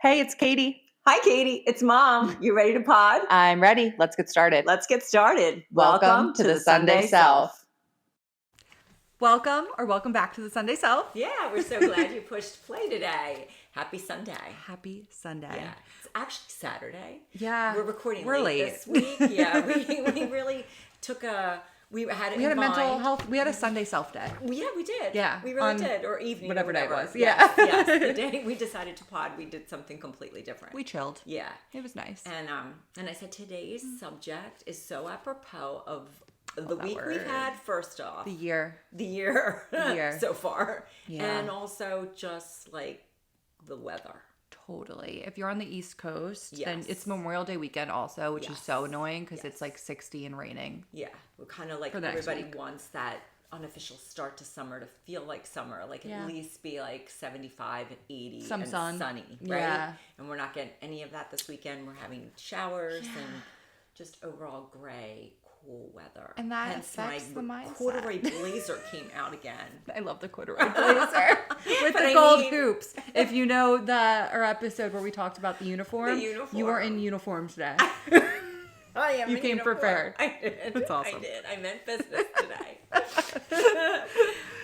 Hey, it's Katie. Hi, Katie. It's Mom. You ready to pod? I'm ready. Let's get started. Let's get started. Welcome to the Sunday Self. Welcome back to the Sunday Self. Yeah, we're so glad you pushed play today. Happy Sunday. Happy Sunday. Yeah, it's actually Saturday. Yeah, We're recording we're late late this week. Yeah, we really took we had a in mental mind. health. We had a Sunday Self day. Yeah, we did. Yeah, we really did. Or evening, whatever or day it whatever. was. Yes, Yeah. yes. The day we decided to pod, we did something completely different. We chilled. Yeah, It was nice. and I said today's subject is so apropos of the that week we've word. had. First off, The year. the year year. so far, Yeah. and also just like the weather. Totally. If you're on the East Coast, then Yes. it's Memorial Day weekend also, which is so Yes. annoying because Yes. it's like 60 and raining. Yeah, we're kind of like For the next everybody week. wants that unofficial start to summer to feel like summer, like Yeah. at least be like 75 and 80 Some and sun. sunny, right? Yeah. And we're not getting any of that this weekend. We're having showers and just overall gray, cool weather. And that Hence affects the mindset. corduroy blazer came out again. I love the corduroy blazer with But the I gold mean- hoops. If you know our episode where we talked about the uniform, you were in uniform today. I am. You in came uniform. prepared. I did. That's awesome. I did. I meant business today.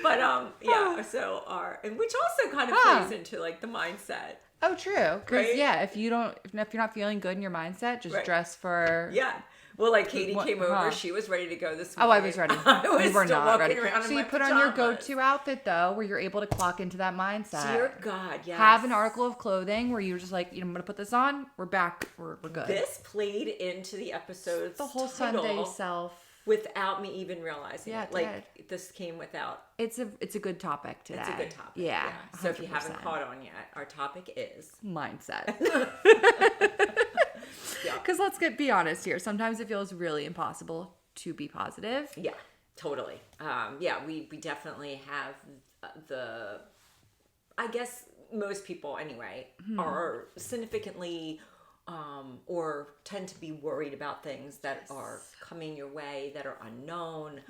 But yeah. So which also kind of plays into like the mindset. Oh, true. Because Right? yeah, if you're not feeling good in your mindset, just Right. dress for. Yeah. Well, like Katie What- came over. huh. She was ready to go this Oh, morning. I was ready. I was We were still not walking ready. around So in you my put on your pajamas. go-to outfit though, where you're able to clock into that mindset. Dear God, yes. Have an article of clothing where you're just like, I'm gonna put this on. We're back. We're good. This played into the episode's the whole title Sunday Self. without me even realizing Yeah, it. it Like this came without. It's a good topic today. It's a good topic. Yeah. So if you haven't 100%. caught on yet, our topic is mindset. Yeah. Because be honest here. Sometimes it feels really impossible to be positive. Yeah, totally. Yeah, we definitely have I guess most people anyway are significantly or tend to be worried about things that are coming your way that are unknown.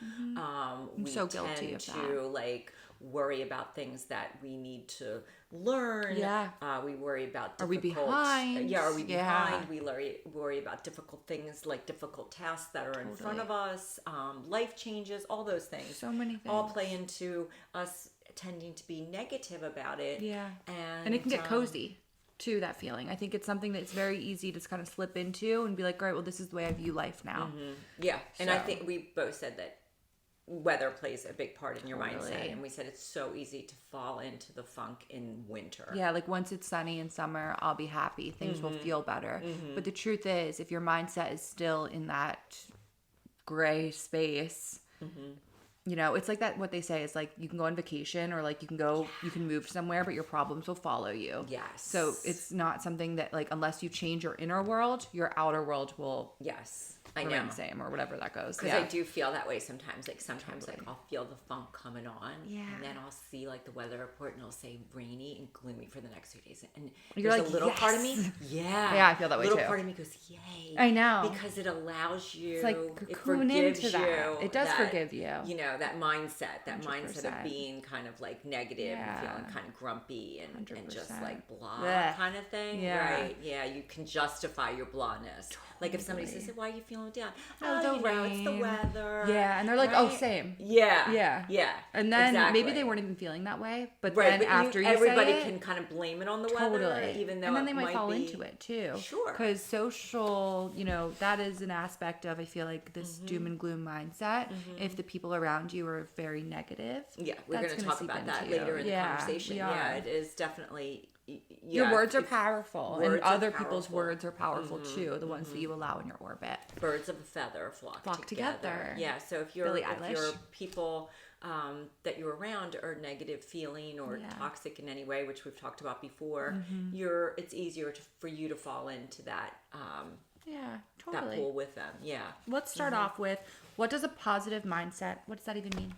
We so guilty tend of to like worry about things that we need to learn. Yeah. We worry about Are we difficult. behind? Yeah, are we Yeah. behind? We worry about difficult things like difficult tasks that are in front of us, life changes, all those things. So many things. All play into us tending to be negative about it. Yeah. And And it can get cozy to that feeling. I think it's something that's very easy to kind of slip into and be like, all right, well, this is the way I view life now. Yeah. And I So- think we both said that weather plays a big part in your Totally. mindset. And we said it's so easy to fall into the funk in winter. Yeah, like once it's sunny in summer, I'll be happy. Things will feel better. But the truth is, if your mindset is still in that gray space, it's like that. What they say is like you can go on vacation or like you can move somewhere, but your problems will follow you. Yes. So it's not something that like unless you change your inner world, your outer world will Yes. I remain know. the same or whatever that goes. Because Yeah. I do feel that way sometimes. Like sometimes like I'll feel the funk coming on. Yeah. And then I'll see like the weather report and it'll say rainy and gloomy for the next 2 days. And You're there's like, a little part of me. "Yes." Yeah. Yeah, I feel that way little too. part of me goes, yay. I know. Because it allows you. It's like it cocoon forgives into that. you. It does that, forgive you. You know, that mindset. That mindset 100%. of being kind of like negative and Yeah. feeling kind of grumpy and just 100%. like blah Blech. kind of thing. Yeah. Right. Yeah. You can justify your blahness. Like if somebody says, why are you feeling down? Oh, the you know, it's the rain. weather. Yeah, and they're like, "Oh, right? same." Yeah. Yeah. Yeah. And then maybe exactly. they weren't even feeling that way, but Right, then but after you everybody say it, can kind of blame it on the totally, weather, even though and then they it might fall be, into it too. Sure. Because social, that is an aspect of I feel like this doom and gloom mindset. If the people around you are very negative, Yeah, we're that's going to gonna talk seep about that into you. later in the Yeah, conversation. we Yeah, are. it is definitely. Your words are if powerful, words and are other people's powerful. words are powerful too. The ones that you allow in your orbit. Birds of a feather flock together. Yeah, so if you're Billie if Eilish. your people that you're around are negative feeling or Yeah. toxic in any way, which we've talked about before, it's easier for you to fall into that Yeah, that totally. pool with them. Yeah. Let's start off with what does a positive mindset? What does that even mean?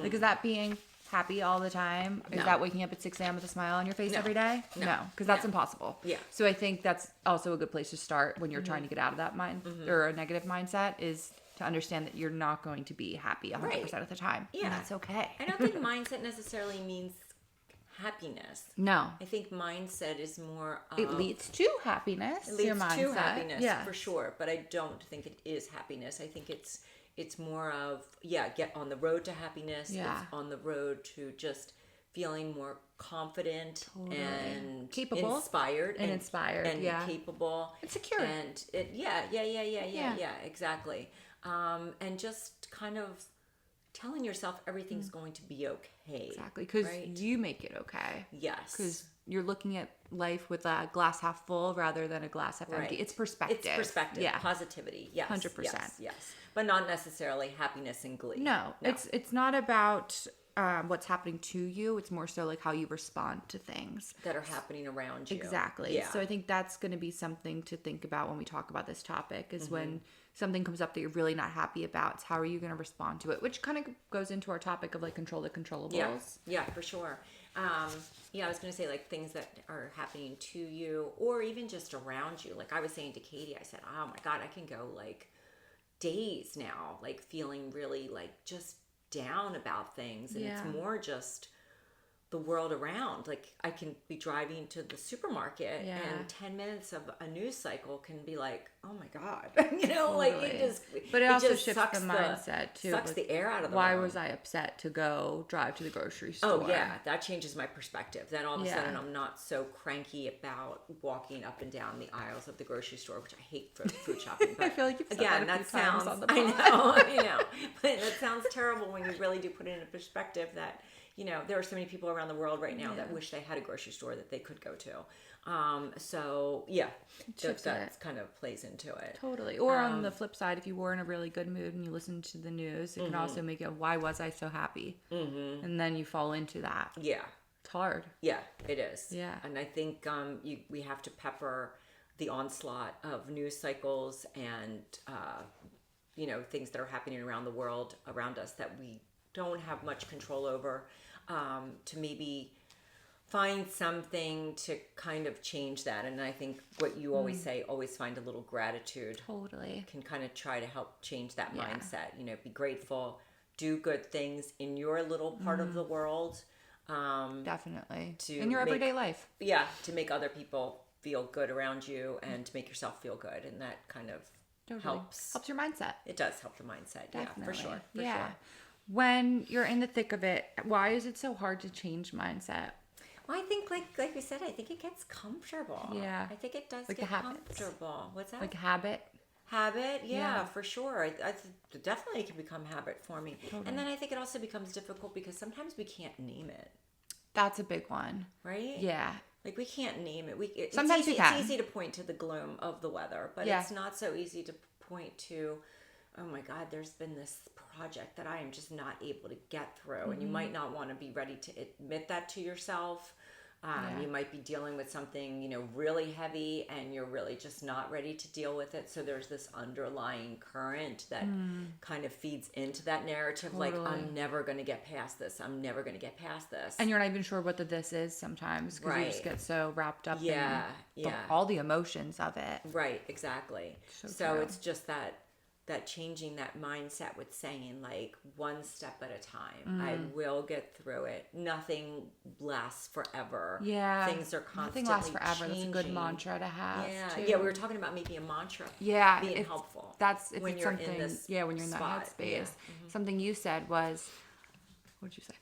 Like, is that being happy all the time? Is No. that waking up at 6 a.m. with a smile on your face No. every day? No. Because that's No. impossible. Yeah. So I think that's also a good place to start when you're trying to get out of that mind or a negative mindset is to understand that you're not going to be happy 100% of the time. Yeah. And that's okay. I don't think mindset necessarily means happiness. No. I think mindset is more of, It leads to happiness. it leads your mindset. to happiness Yeah. for sure, but I don't think it is happiness. I think it's more of, get on the road to happiness. Yeah. It's on the road to just feeling more confident and Capable. inspired And inspired, and yeah. capable And secure. and exactly. And just kind of telling yourself everything's going to be okay. Exactly. Because right? you make it okay. Yes. Because you're looking at life with a glass half full rather than a glass half empty. Right. It's perspective. It's perspective, Yeah. positivity. Yes, 100%. Yes, but not necessarily happiness and glee. No, it's not about what's happening to you. It's more so like how you respond to things. that are happening around you. Exactly. Yeah. So I think that's going to be something to think about when we talk about this topic is Mm-hmm. when something comes up that you're really not happy about. It's how are you going to respond to it? Which kind of goes into our topic of like control the controllables. Yeah, for sure. I was going to say like things that are happening to you or even just around you. Like I was saying to Katie, I said, oh my God, I can go like days now, like feeling really like just down about things. And Yeah. it's more just the world around. Like I can be driving to the supermarket Yeah. and 10 minutes of a news cycle can be like, oh my God, like Totally. it just, But it also just shifts sucks the mindset too. sucks Like, the air out of the why room. was I upset to go drive to the grocery store? Oh yeah, that changes my perspective. Then all of a Yeah. sudden I'm not so cranky about walking up and down the aisles of the grocery store, which I hate for food shopping. But I feel like you've said again, that a that few times sounds on the I pod. know, but that sounds terrible when you really do put it in perspective that there are so many people around the world right now that wish they had a grocery store that they could go to. So yeah, shifts that it. kind of plays into it. Totally. Or on the flip side, if you were in a really good mood and you listen to the news, it can also make it, why was I so happy? Mm-hmm. And then you fall into that. Yeah. It's hard. Yeah, it is. Yeah. And I think we have to pepper the onslaught of news cycles and things that are happening around the world around us that we don't have much control over, to maybe find something to kind of change that. And I think what you always say, always find a little gratitude, Totally. can kind of try to help change that mindset. Be grateful, do good things in your little part of the world. Definitely. To In your everyday make- life. Yeah, to make other people feel good around you and to make yourself feel good. And that kind of Totally. helps. Helps your mindset. It does help the mindset. Definitely. Yeah, for sure. For yeah. sure. When you're in the thick of it, why is it so hard to change mindset? Well, I think, like we said, I think it gets comfortable. Yeah. I think it does Like get the habits. comfortable. What's that? Like habit? Habit? Yeah, Yeah. for sure. I definitely can become habit forming. And then I think it also becomes difficult because sometimes we can't name it, That's a big one. right? Yeah. Like we can't name it. Sometimes we can. It's easy to point to the gloom of the weather, but Yeah. it's not so easy to point to, oh my God, there's been this project that I am just not able to get through. And you Mm-hmm. might not want to be ready to admit that to yourself. You might be dealing with something, really heavy and you're really just not ready to deal with it. So there's this underlying current that kind of feeds into that narrative. Like, Totally. I'm never going to get past this. I'm never going to get past this. And you're not even sure what the this is sometimes because you just Right. get so wrapped up Yeah, in yeah. all the emotions of it. Right, exactly. So So true. it's just that changing that mindset with saying like one step at a time. I will get through it. Nothing lasts forever. Yeah. Things are constantly Nothing lasts forever. That's a good changing. mantra to have. Yeah, too. yeah. We were talking about maybe a mantra. Yeah, being if helpful. That's if when it's you're something. in this when you're in spot. that headspace. Yeah. Something you said was, what did you say?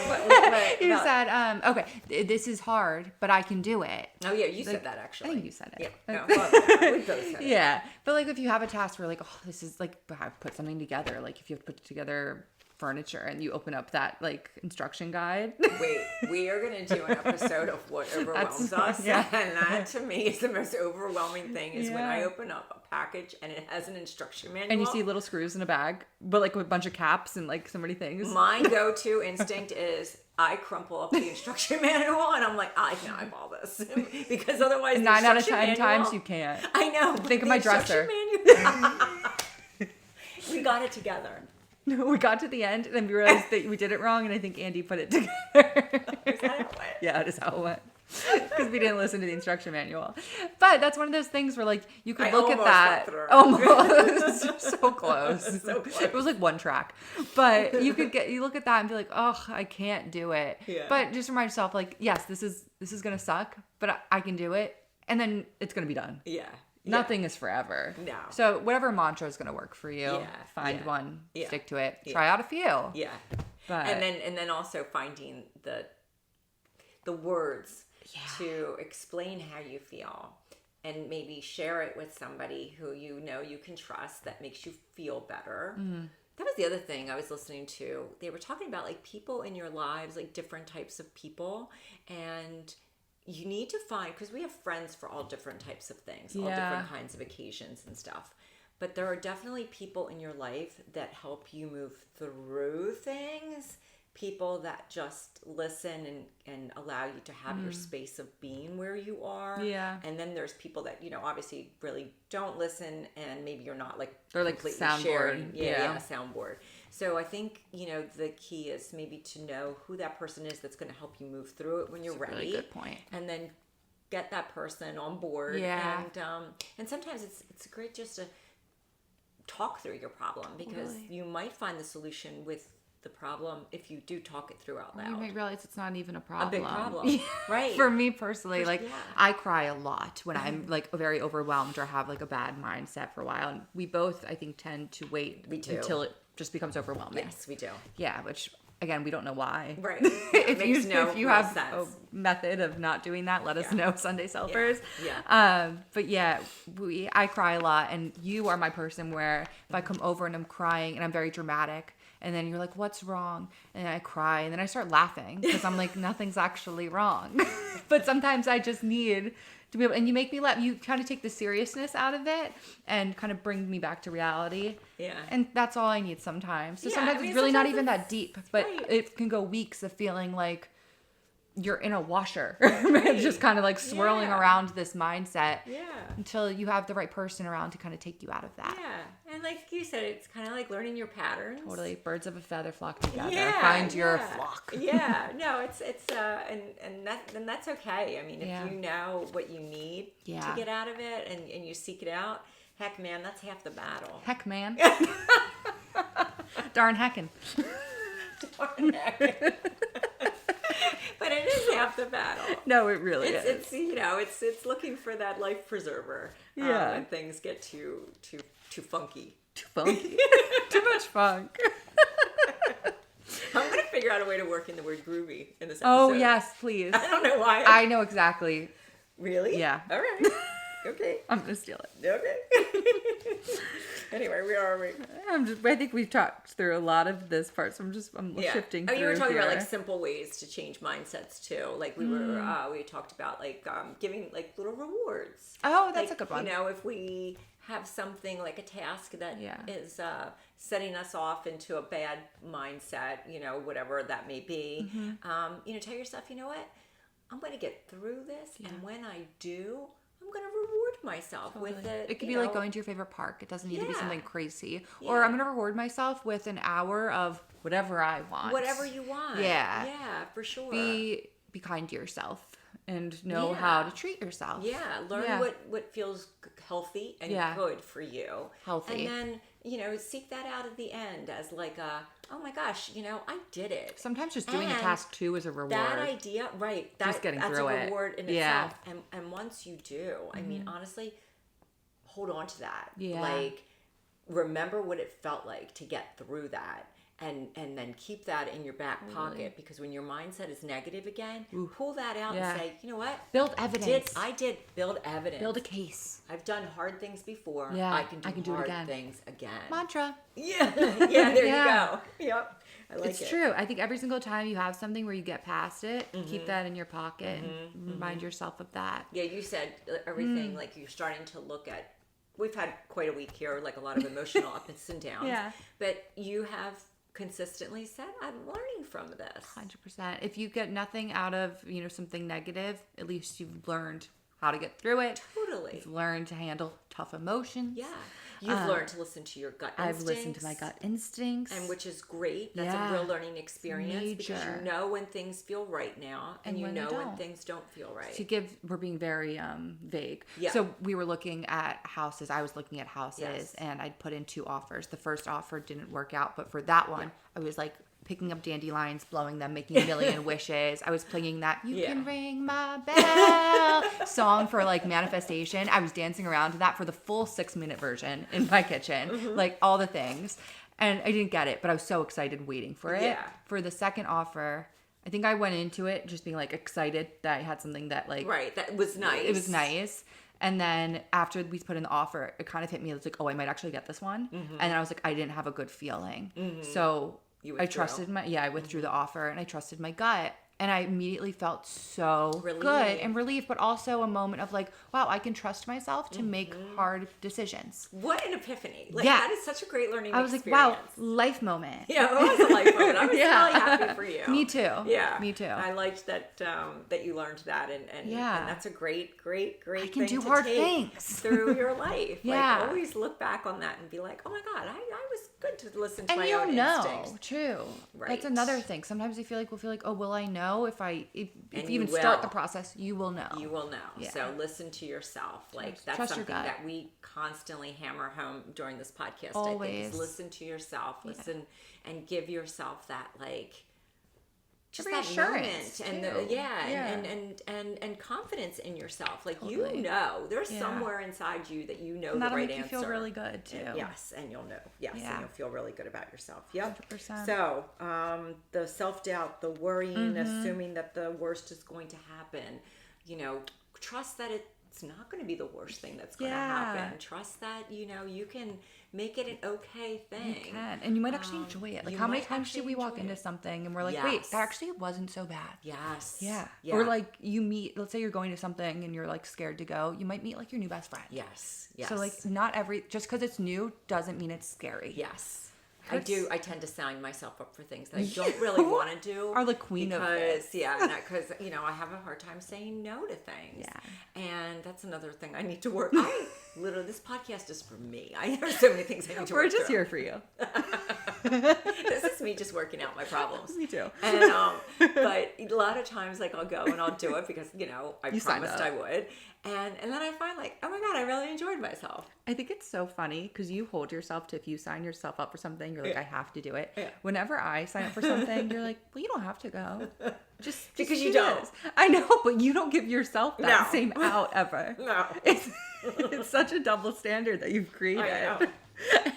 What You about- said, okay, this is hard, but I can do it. Oh yeah, you said that actually. I think you said it. Yeah, no, well, we both said it. Yeah, but like if you have a task where like, oh, this is like, I put something together. Like if you have to put together furniture and you open up that like instruction guide. Wait, we are going to do an episode of what overwhelms us. yeah. And that to me is the most overwhelming thing is when I Yeah. open up a package and it has an instruction manual. And you see little screws in a bag, but like with a bunch of caps and like so many things. My go-to instinct is I crumple up the instruction manual and I'm like, I can eyeball this. Because otherwise, the 9 out of 10 instruction times manual- you can't. I know. Think of the my instruction dresser. manual- We got it together. No, we got to the end and then we realized that we did it wrong, and I think Andy put it together. Is that how it went? Yeah, that is how it went. because we didn't listen to the instruction manual. But that's one of those things where like you could I look at almost that. got through. Almost so close. So close. It was like one track. But you look at that and be like, oh, I can't do it. Yeah. But just remind yourself, like, yes, this is gonna suck, but I can do it, and then it's gonna be done. Yeah. Nothing is forever. No. So whatever mantra is gonna work for you, Yeah, find yeah, one, yeah, stick to it, yeah. try out a few. Yeah. But And then also finding the words to explain how you feel, and maybe share it with somebody who you know you can trust that makes you feel better. That was the other thing I was listening to. They were talking about like people in your lives, like different types of people, and you need to find, because we have friends for all different types of things, all Yeah. different kinds of occasions and stuff. But there are definitely people in your life that help you move through things, people that just listen and allow you to have your space of being where you are. Yeah. And then there's people that, you know, obviously really don't listen, and maybe you're not like They're like completely soundboard. sharing. Yeah. Soundboard. So I think, you know, the key is maybe to know who that person is that's going to help you move through it when you're That's a ready. really good point. And then get that person on board. Yeah. And sometimes it's great just to talk through your problem, because Totally. you might find the solution with the problem if you do talk it through out loud. You might realize it's not even a problem. A big problem. Right. For me personally, like Yeah. I cry a lot when I'm like very overwhelmed or have like a bad mindset for a while. And we both, I think, tend to wait We do. until it just becomes overwhelming. Yes, we do. Yeah, which again, we don't know why. Right. if Makes you no if you real have sense. a method of not doing that, let us Yeah. know, Sunday Selfers. Yeah. But yeah, I cry a lot, and you are my person where if I come over and I'm crying and I'm very dramatic, and then you're like, "What's wrong?" and I cry, and then I start laughing because I'm like, nothing's actually wrong. But sometimes I just need to be able, and you make me laugh. You kind of take the seriousness out of it and kind of bring me back to reality. Yeah. And that's all I need sometimes. So Yeah, sometimes I mean, it's really not sometimes even that it's- deep, but right. it can go weeks of feeling like you're in a washer, just kind of like swirling Yeah. around this mindset Yeah. until you have the right person around to kind of take you out of that. Yeah. And like you said, it's kind of like learning your patterns. Totally, birds of a feather flock together. Yeah, Find your yeah. flock. Yeah, no, it's and that's okay. I mean, if Yeah. you know what you need Yeah. to get out of it, and you seek it out, heck, man, that's half the battle. Heck, man. Darn heckin'. But it is half the battle. No, it really is. It's you know, it's looking for that life preserver. Yeah. When things get too funky. Too funky. Too much funk. I'm gonna figure out a way to work in the word groovy in this episode. Oh, yes, please. I don't know why. I know exactly. Really? Yeah. All right. Okay. I'm going to steal it. Okay. Anyway, where are we? I think we've talked through a lot of this part, so I'm shifting through You were talking about here. like simple ways to change mindsets too. Like we were, we talked about like giving like little rewards. Oh, that's Like, a good one. You know, if we have something like a task that is Yeah. setting us off into a bad mindset, you know, whatever that may be, Mm-hmm. you know, tell yourself, you know what, I'm going to get through this, Yeah. and when I do, I'm going to reward myself with it. It could you be like know. going to your favorite park. It doesn't need to be Yeah. something crazy. Yeah. Or I'm going to reward myself with an hour of whatever I want. Whatever you want. Yeah. Yeah, for sure. Be kind to yourself and know Yeah. how to treat yourself. Yeah, learn Yeah. what feels healthy and Yeah. good for you. Healthy. And then, you know, seek that out at the end as like oh my gosh, you know, I did it. Sometimes just doing a And task too is a reward. That idea, right. Just getting that's through a it. reward in Yeah. itself. And once you do, I mean, honestly, hold on to that. Yeah. Like, remember what it felt like to get through that. And then keep that in your back pocket, because when your mindset is negative again, pull that out Yeah. and say, you know what? Build evidence. I did build evidence. Build a case. I've done hard things before. Yeah, I can do it hard again. things again. Mantra. Yeah, yeah. There Yeah. you go. Yep, I like It's it. true. I think every single time you have something where you get past it, keep that in your pocket and remind yourself of that. Yeah, you said everything Mm. like you're starting to look at. We've had quite a week here, like a lot of emotional ups and downs. Yeah. But you have consistently said, "I'm learning from this." 100%. If you get nothing out of, something negative, at least you've learned how to get through it. Totally. You've learned to handle tough emotions. Yeah. You've learned to listen to your gut instincts. I've listened to my gut instincts. And which is great. That's Yeah. a real learning experience because Major. you know when things feel right now and you when they know when don't. things don't feel right. We're being very vague. Yeah. So we were looking at houses. I was looking at houses Yes. and I'd put in 2 offers. The first offer didn't work out, but for that one, I was like picking up dandelions, blowing them, making a million wishes. I was playing that "You Yeah. Can Ring My Bell" song for like manifestation. I was dancing around to that for the full 6-minute version in my kitchen, Mm-hmm. like all the things. And I didn't get it, but I was so excited waiting for it. Yeah. For the second offer, I think I went into it just being like excited that I had something that like Right. That was nice. it was nice. And then after we put in the offer, it kind of hit me. It was like, oh, I might actually get this one. And then I was like, I didn't have a good feeling. So You I withdrew. trusted I withdrew the offer and I trusted my gut. And I immediately felt so Relieved. good and relief, but also a moment of like, wow, I can trust myself to make hard decisions. What an epiphany. Like, Yeah. that is such a great learning I was experience. like, wow, life moment. Yeah, it was a life moment. I was Yeah. really happy for you. Me too. Yeah, Me too. I liked that that you learned that, and Yeah. and that's a great I can thing do to hard take things. through your life. Yeah. Like, always look back on that and be like, oh my god, I was good to listen to And my you'll own know, instincts. true. Right. That's another thing. Sometimes we'll feel like, oh, will I know if And you you even start will. the process? You will know. You will know. Yeah. So listen to yourself. Like that's Trust your something gut. that we constantly hammer home during this podcast. I think Always. is listen to yourself. Listen and give yourself that like just that reassurance, moment and too. Yeah. and confidence in yourself. Like Totally. you know, there's Yeah. somewhere inside you that you know And the that'll right make you answer. feel really good too. Yes, and you'll know. Yes, Yeah. and you'll feel really good about yourself. Yep. 100%. So, the self-doubt, the worrying, Mm-hmm. assuming that the worst is going to happen, you know, trust that it's not going to be the worst thing that's going to Yeah. happen. Trust that, you know, you can make it an okay thing. You can. And you might actually enjoy it. Like you how many might times do actually we walk enjoy into it. something and we're like, wait, Yes. that actually wasn't so bad. Yes. Yeah. Yeah. Or like you meet, let's say you're going to something and you're like scared to go, you might meet like your new best friend. Yes. Yes. So like just because it's new doesn't mean it's scary. yes. Hurts. I tend to sign myself up for things that I don't really want to do. Are the queen of because, this. yeah, because you know I have a hard time saying no to things. Yeah. And that's another thing I need to work. Literally, this podcast is for me. I have so many things I need to work. We're just through. here for you. This is me just working out my problems. Me too. And but a lot of times, like I'll go and I'll do it because you know I You signed promised up. I would, and then I find like, oh my god, I really enjoyed myself. I think it's so funny because you hold yourself to if you sign yourself up for something, you're like, Yeah. I have to do it. Yeah. Whenever I sign up for something, you're like, well, you don't have to go. Just Because you choose. don't. I know, but you don't give yourself that No. same out ever. No, It's such a double standard that you've created. I know.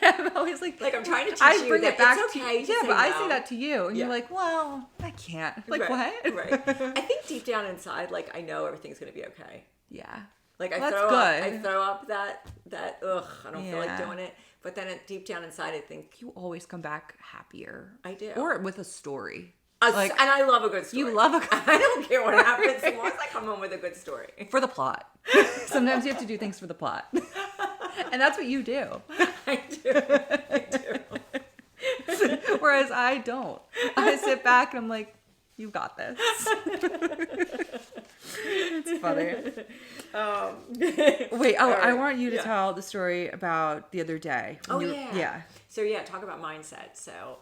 I'm always like Like I'm trying to teach I you bring that it back it's to okay you. to Yeah, say but I no. say that to you, and Yeah. you're like, well, I can't. Like right, what? Right. I think deep down inside, like I know everything's gonna be okay. Yeah. Like I Well, that's throw up, I good. throw up that ugh, I don't feel like Yeah. doing it. But then deep down inside, I think You always come back happier. I do. Or with a story. and like, I love a good story. you love a good I don't care what happens as long as I come home with a good story. For the plot. Sometimes you have to do things for the plot. And that's what you do. I do. I do. Whereas I don't. I sit back and I'm like, you got this. It's funny. Wait, I right. want you to Yeah. tell the story about the other day. when Oh you- yeah. Yeah. So yeah, talk about mindset. So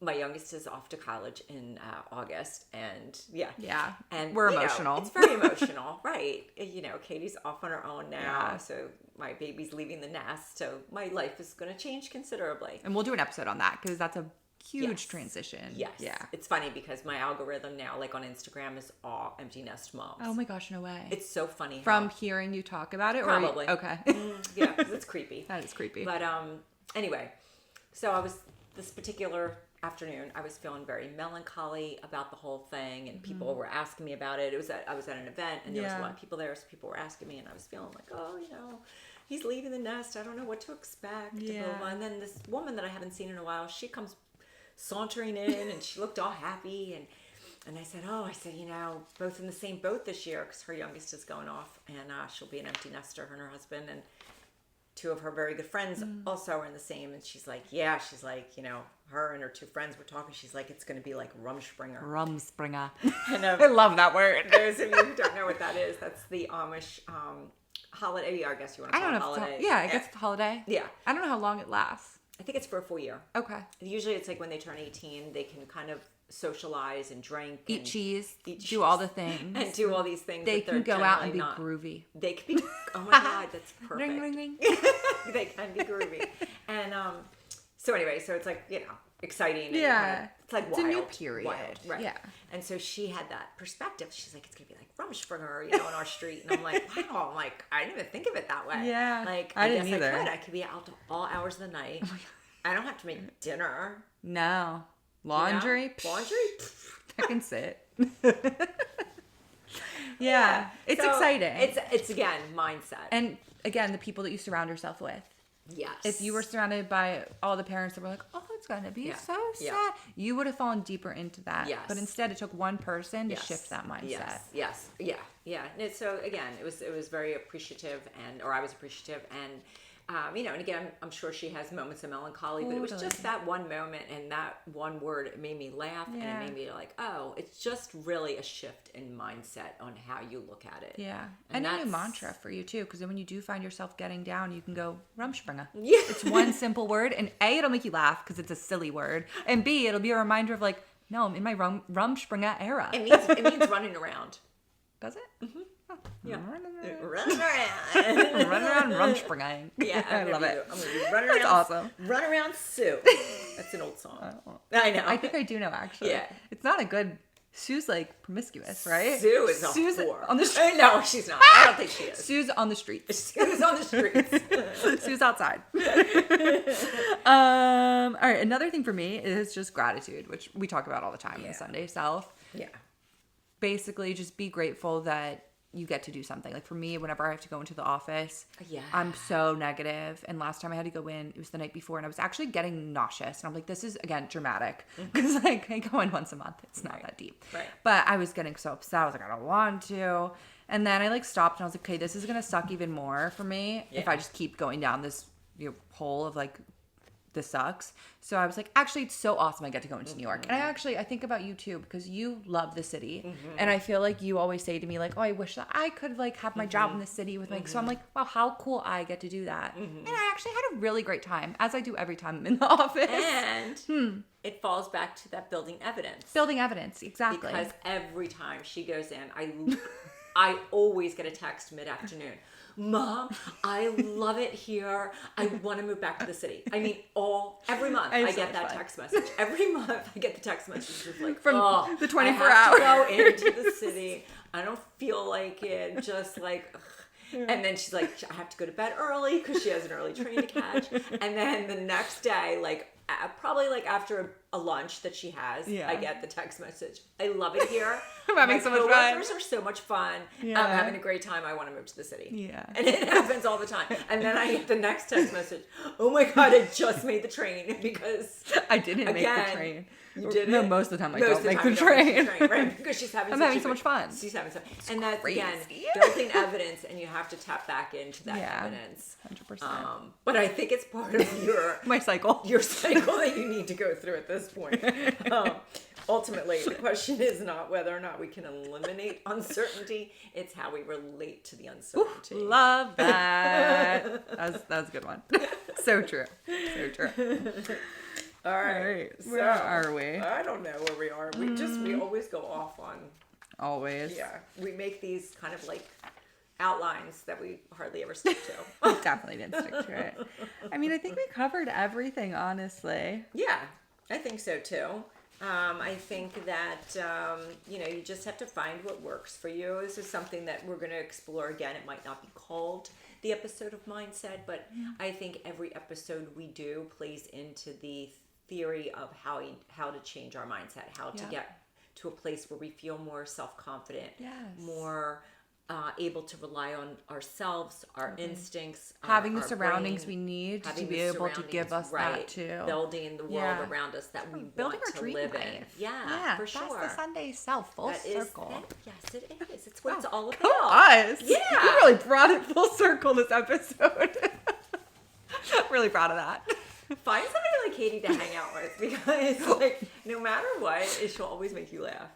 my youngest is off to college in August, and yeah, Yeah. and We're you know, emotional. it's very emotional, right? You know, Katie's off on her own now, Yeah. so my baby's leaving the nest, so my life is going to change considerably. And we'll do an episode on that because that's a huge Yes. transition. Yes. Yeah. It's funny because my algorithm now, like on Instagram, is all empty nest moms. Oh my gosh, no way. It's so funny. From how, hearing you talk about it? Probably. Or okay. yeah, 'cause it's creepy. That is creepy. But anyway, so I was this particular afternoon. I was feeling very melancholy about the whole thing, and people were asking me about it. I was at an event, and there was a Yeah. lot of people there, so people were asking me, and I was feeling like, oh, you know, he's leaving the nest. I don't know what to expect. Blah, Yeah. blah, blah. And then this woman that I haven't seen in a while, she comes sauntering in, and she looked all happy, and I said, you know, both in the same boat this year because her youngest is going off, and she'll be an empty nester, her and her husband, and two of her very good friends also are in the same. And she's like, yeah, she's like, you know, her and her two friends were talking. She's like, it's going to be like Rumspringa. Rumspringa. And I love that word. those of you who don't know what that is, that's the Amish holiday, I guess you want to I call don't it know. holiday. Yeah, I guess it's a holiday. Yeah. I don't know how long it lasts. I think it's for a full year. Okay. Usually it's like when they turn 18, they can kind of socialize and drink. Eat and cheese. eat Do cheese. all the things. And do all these things. They that can they're go out and be generally not. groovy. They can be, oh my God, that's perfect. Ring, ring, ring. They can be groovy. And so anyway, so it's like, exciting. And Yeah. kind of, it's like It's wild. a new period. Wild, right. Yeah. And so she had that perspective. She's like, it's going to be like Rumspringa, on our street. And I'm like, wow. I'm like, I didn't even think of it that way. Yeah. Like, I I didn't guess either. I could be out to all hours of the night. I don't have to make dinner. No. Laundry. Psh, Laundry? I can sit. Yeah. It's So, exciting. It's again, mindset. And again, the people that you surround yourself with. yes. If you were surrounded by all the parents that were like, oh, it's going to be Yeah. so sad, Yeah. you would have fallen deeper into that. Yes. But instead, it took one person to Yes. shift that mindset. Yes. Yeah. And so again, it was very appreciative, or I was appreciative, and and again, I'm sure she has moments of melancholy, but it was Totally. just that one moment and that one word. It made me laugh, and Yeah. it made me like, oh, it's just really a shift in mindset on how you look at it. Yeah. And And a new that's- mantra for you, too, because then when you do find yourself getting down, you can go, Rumspringa. Yeah. It's one simple word, and A, it'll make you laugh because it's a silly word, and B, it'll be a reminder of like, no, I'm in my Rumspringa era. It means running around. Does it? Mm-hmm. Yeah. Running Running around. around Rumspringa. Yeah, I love it. I'm gonna be running That's around. awesome. Run around Sue. That's an old song. don't- I know. I think I do know, actually. Yeah. It's not a good... Sue's like promiscuous, right? Sue is a Sue's whore. on the street. No, she's not. I don't think she is. Sue's on the streets. Sue's on the streets. Sue's outside. All right. Another thing for me is just gratitude, which we talk about all the time in Yeah. the Sunday Self. Yeah. Basically, just be grateful that you get to do something. Like for me, whenever I have to go into the office, Yeah. I'm so negative. And last time I had to go in, it was the night before, and I was actually getting nauseous. And I'm like, this is, again, dramatic. Because like I go in once a month. It's not that deep. Right. But I was getting so upset. I was like, I don't want to. And then I like stopped and I was like, okay, this is going to suck even more for me if Yeah. I just keep going down this hole of like, this sucks. So I was like, actually, it's so awesome I get to go into New York. And I think about you too, because you love the city. And I feel like you always say to me like, oh, I wish that I could like have my job in the city with like, so I'm like, wow, how cool I get to do that. And I actually had a really great time, as I do every time I'm in the office. And it falls back to that building evidence. Building evidence, exactly. Because every time she goes in, I always get a text mid-afternoon. Mom, I love it here. I want to move back to the city. I mean, every month It's I so get that much fun. text message. Every month I get the text message just like From oh, the 24 I have to hours. go into the city. I don't feel like it. Just like. Ugh. And then she's like, I have to go to bed early because she has an early train to catch. And then the next day, like probably like after a lunch that she has, Yeah. I get the text message. I love it here. I'm having My so much fun. coworkers are so much fun. Yeah. I'm having a great time. I want to move to the city. Yeah. And it happens all the time. And then I get the next text message. Oh my God, I just made the train because I didn't make Again, the train. you did No, it. most of the time I Most don't of the make time the you don't make train. the right? Because she's having I'm such having a so good- much fun. She's having so and that's crazy. again building evidence, and you have to tap back into that Yeah. evidence. 100%. But I think it's part of My cycle. your cycle that you need to go through at this point. Ultimately, the question is not whether or not we can eliminate uncertainty; it's how we relate to the uncertainty. Love that. That was a good one. So true. So true. All All right, right. so, Where are we? I don't know where we are. We always go off on. Always. Yeah, we make these kind of like outlines that we hardly ever stick to. I definitely didn't stick to it. I mean, I think we covered everything, honestly. Yeah, I think so too. I think that, you just have to find what works for you. This is something that we're going to explore again. It might not be called the episode of mindset, but I think every episode we do plays into the theory of how to change our mindset, how to Yeah. get to a place where we feel more self-confident, Yes. more able to rely on ourselves, our instincts, Having the our surroundings brain, we need to having be the able to give us surroundings, that too. building the world Yeah. around us that we Building want our to dream live in. life. Yeah, for sure. That's the Sunday self, full That is- circle. yes, it is. It's what it's all about. Go us. Yeah. We really brought it full circle this episode. Really proud of that. Find somebody like Katie to hang out with because, like, no matter what, she'll always make you laugh.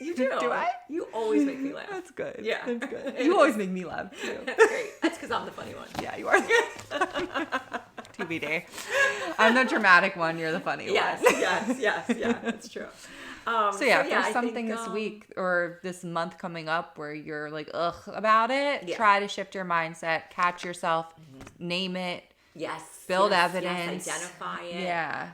You do. Do I? You always make me laugh. That's good. Yeah. That's good. You always make me laugh too. That's great. That's because I'm the funny one. Yeah, you are. TBD. I'm the dramatic one. You're the funny Yes, one. yes. That's true. So yeah, if I there's think, something this week or this month coming up where you're like, ugh, about it, try to shift your mindset, catch yourself, name it, yes, build yes, evidence, identify it. Yeah.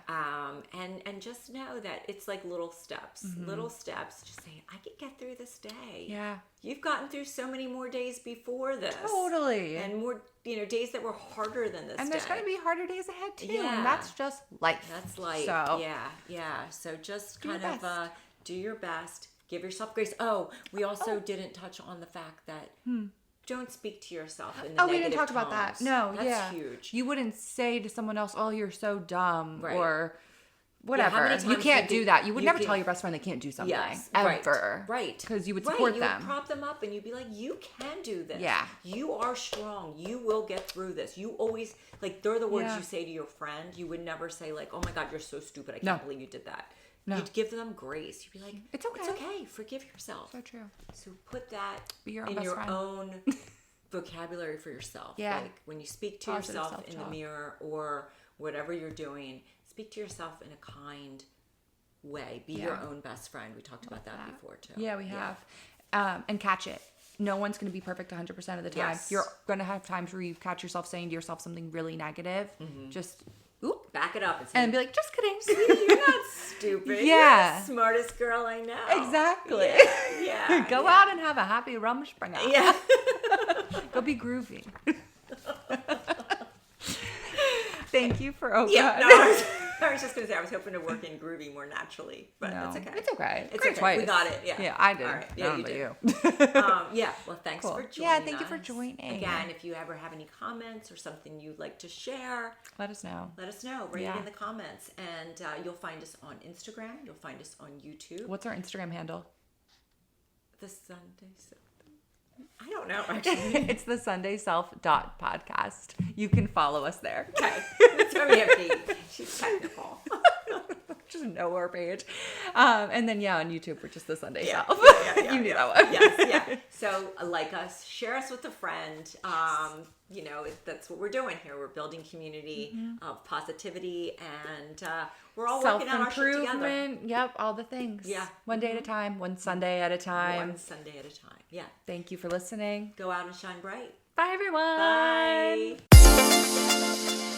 And just know that it's like little steps. Little steps. Just saying, I can get through this day. Yeah. You've gotten through so many more days before this. Totally. And more, days that were harder than this. And there's day. going to be harder days ahead too. Yeah. And that's just life. That's life. So, Yeah. So just Do your kind of best. do your best. Give yourself grace. Oh, we also didn't touch on the fact that don't speak to yourself in the we didn't negative talk about that. tones. No, That's huge. You wouldn't say to someone else, "Oh, you're so dumb," Right. or how whatever. many You times can't you do that. You would you never can- tell your best friend they can't do something. Yes, Ever. right. Because you would Right, support you them. would prop them up and you'd be like, you can do this. Yeah. You are strong. You will get through this. You always, like, they're the words Yeah. you say to your friend. You would never say, like, oh my God, you're so stupid. I No. can't believe you did that. No. You'd give them grace. You'd be like, It's okay. It's okay. Forgive yourself. So true. So put that Be your own in best your friend. own vocabulary for yourself. Yeah. Like when you speak to Positive yourself in the self-talk. mirror or whatever you're doing, speak to yourself in a kind way. Be your Yeah. own best friend. We talked about that before too. Yeah, we have. And catch it. No one's going to be perfect 100% of the time. Yes. You're going to have times where you catch yourself saying to yourself something really negative. Just, oop. Back it up and say, And be like, just kidding. you're not stupid. Yeah. You're the smartest girl I know. Exactly. Yeah. Go out and have a happy Rumspringa. Yeah. Go be groovy. Thank you for Yeah. God. No, I was just going to say, I was hoping to work in groovy more naturally, but No, that's okay. It's okay. It's Great okay. twice. We got it. Yeah. Yeah, I did. All right. I Yeah, don't you know did. about you. Yeah. Well, thanks Cool. for joining Yeah, thank you for us. joining. Again, if you ever have any comments or something you'd like to share, Let us know. let us know. Write Yeah. it in the comments. And you'll find us on Instagram. You'll find us on YouTube. What's our Instagram handle? The Sunday Self. I don't know, actually. It's the Sunday Self.podcast. You can follow us there. Okay. That's where we have Katie. She's technical. Just know our page. And then, on YouTube, we're just the Sunday Yeah, Self. yeah, You knew that one. Yes, yeah. So like us, share us with a friend. That's what we're doing here. We're building community of positivity, and we're all working on our shit together. Self-improvement. Yep, all the things. Yeah. One day at a time, one Sunday at a time. One Sunday at a time. Yeah. Thank you for listening. Go out and shine bright. Bye, everyone. Bye.